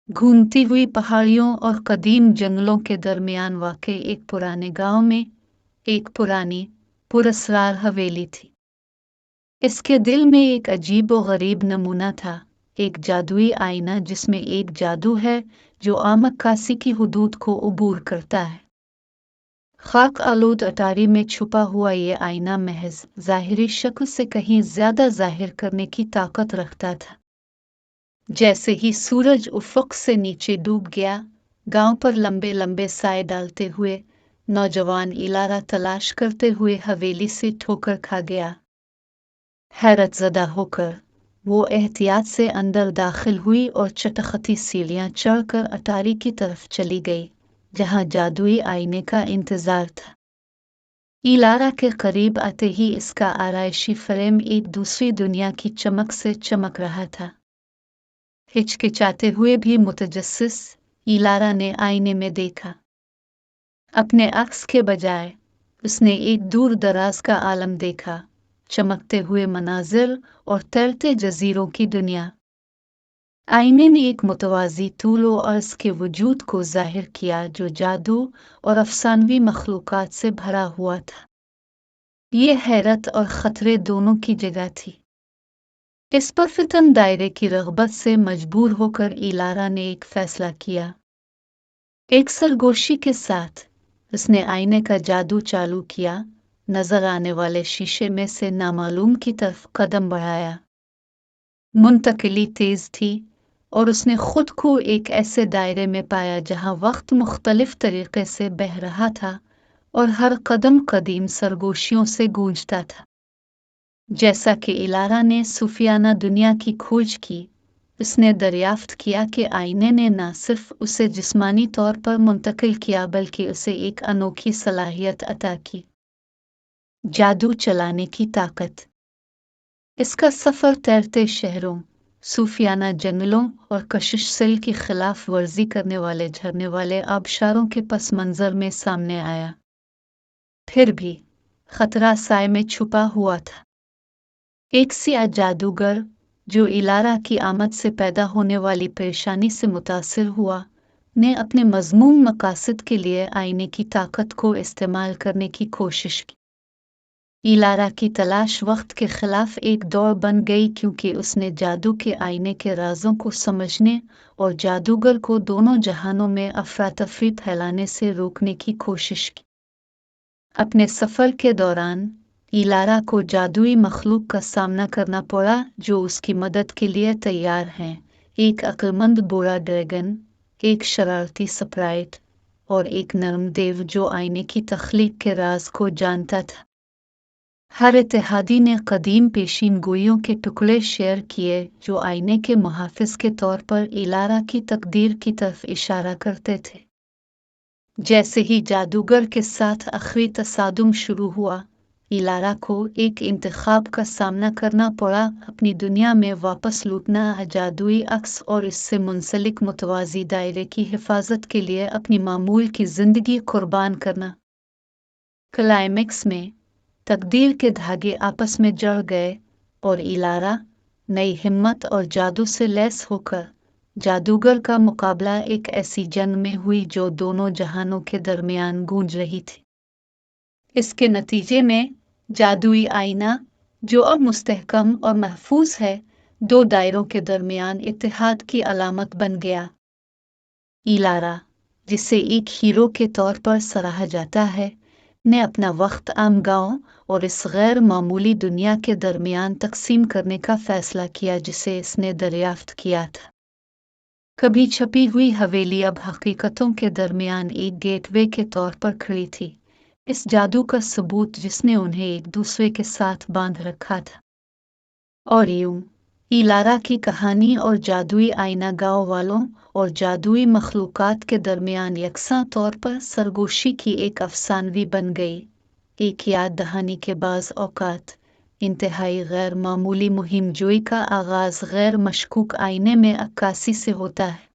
घूमती हुई पहाड़ियों और कदीम जंगलों के दरमियान वाक़ई एक पुराने गांव में एक पुरानी पुरस्रार हवेली थी। इसके दिल में एक अजीब व गरीब नमूना था, एक जादुई आईना जिसमें एक जादू है जो आमक्कासी की हुदूद को उबूर करता है। खाक आलूद अटारी में छुपा हुआ ये आईना महज ज़ाहिरी शक्ल से कहीं ज्यादा जाहिर करने की ताकत रखता था। जैसे ही सूरज उफ़क़ से नीचे डूब गया, गांव पर लंबे लंबे साए डालते हुए नौजवान इलारा तलाश करते हुए हवेली से ठोकर खा गया। हैरत ज़दा होकर वो एहतियात से अंदर दाखिल हुई और चटखटी सीढ़ियां चढ़कर अटारी की तरफ चली गई, जहां जादुई आईने का इंतजार था। इलारा के करीब आते ही इसका आरायशी फ्रेम एक दूसरी दुनिया की चमक से चमक रहा था। हिचकिचाते हुए भी मुतजस्सिस इलारा ने आईने में देखा। अपने अक्स के बजाय उसने एक दूर दराज का आलम देखा, चमकते हुए मनाजिर और तैरते जजीरों की दुनिया। आईने ने एक मुतवाज़ी तूल व अर्ज़ के वजूद को जाहिर किया जो जादू और अफसानवी मखलूक़ात से भरा हुआ था। ये हैरत और ख़तरे दोनों की जगह थी। इस परफितन दायरे की रग़बत से मजबूर होकर इलारा ने एक फ़ैसला किया। एक सरगोशी के साथ उसने आईने का जादू चालू किया, नजर आने वाले शीशे में से नामालूम की तरफ कदम बढ़ाया। मुंतकिली तेज थी और उसने खुद को एक ऐसे दायरे में पाया जहां वक्त मुख्तलिफ तरीके से बह रहा था और हर कदम कदीम सरगोशियों से गूंजता था। जैसा कि इलारा ने सूफियाना दुनिया की खोज की, उसने दरियाफ्त किया कि आईने ने न सिर्फ उसे जिस्मानी तौर पर मुंतकिल किया बल्कि उसे एक अनोखी सलाहियत अता की, जादू चलाने की ताकत। इसका सफ़र तैरते शहरों, सूफियाना जंगलों और कशिश सिल की खिलाफ वर्जी करने वाले झरने वाले आबशारों के पस मंज़र में सामने आया। फिर भी खतरा साए में छुपा हुआ था। एक सिया जादूगर जो इलारा की आमद से पैदा होने वाली परेशानी से मुतासिर हुआ, ने अपने मज़मूम मकासद के लिए आईने की ताकत को इस्तेमाल करने की कोशिश की। इलारा की तलाश वक्त के खिलाफ एक दौड़ बन गई क्योंकि उसने जादू के आईने के राजों को समझने और जादूगर को दोनों जहानों में अफरा तफरी फैलाने से रोकने की कोशिश की। अपने सफ़र के दौरान इलारा को जादुई मखलूक का सामना करना पड़ा जो उसकी मदद के लिए तैयार हैं। एक अक्लमंद बूढ़ा ड्रैगन, एक शरारती स्प्राइट और एक नर्म देव जो आईने की तख्लीक के राज को जानता था। हर इत्तेहादी ने कदीम पेशीन गोइयों के टुकड़े शेयर किए जो आईने के मुहाफिज के तौर पर इलारा की तकदीर की तरफ इशारा करते थे। जैसे ही जादूगर के साथ आखिरी तसादुम शुरू हुआ, इलारा को एक इंतखाब का सामना करना पड़ा, अपनी दुनिया में वापस लौटना, जादुई अक्स और इससे मुंसलिक मुतवाज़ी दायरे की हिफाजत के लिए अपनी मामूल की ज़िंदगी कुर्बान करना। क्लाइमेक्स में तकदीर के धागे आपस में जड़ गए और इलारा नई हिम्मत और जादू से लैस होकर जादूगर का मुकाबला एक ऐसी जंग में हुई जो दोनों जहानों के दरमियान गूंज रही थी। इसके नतीजे में जादुई आईना, जो अब मुस्तहकम और महफूज है, दो दायरों के दरमियान इत्तेहाद की अलामत बन गया। इलारा, जिसे एक हीरो के तौर पर सराहा जाता है, ने अपना वक्त आम गांव और इस गैर मामूली दुनिया के दरमियान तकसीम करने का फैसला किया जिसे इसने दरियाफ्त किया था। कभी छपी हुई हवेली अब हकीकतों के दरमियान एक गेटवे के तौर पर खड़ी थी, इस जादू का सबूत जिसने उन्हें एक दूसरे के साथ बांध रखा था। और यूं इलारा की कहानी और जादुई आईना गांव वालों और जादुई मखलूकात के दरमियान यकसा तौर पर सरगोशी की एक अफसानवी बन गई, एक याद दहानी के बाज़ औकात इंतहाई गैर मामूली मुहिम जोई का आगाज़ गैर मशकूक आईने में अक्कासी से होता है।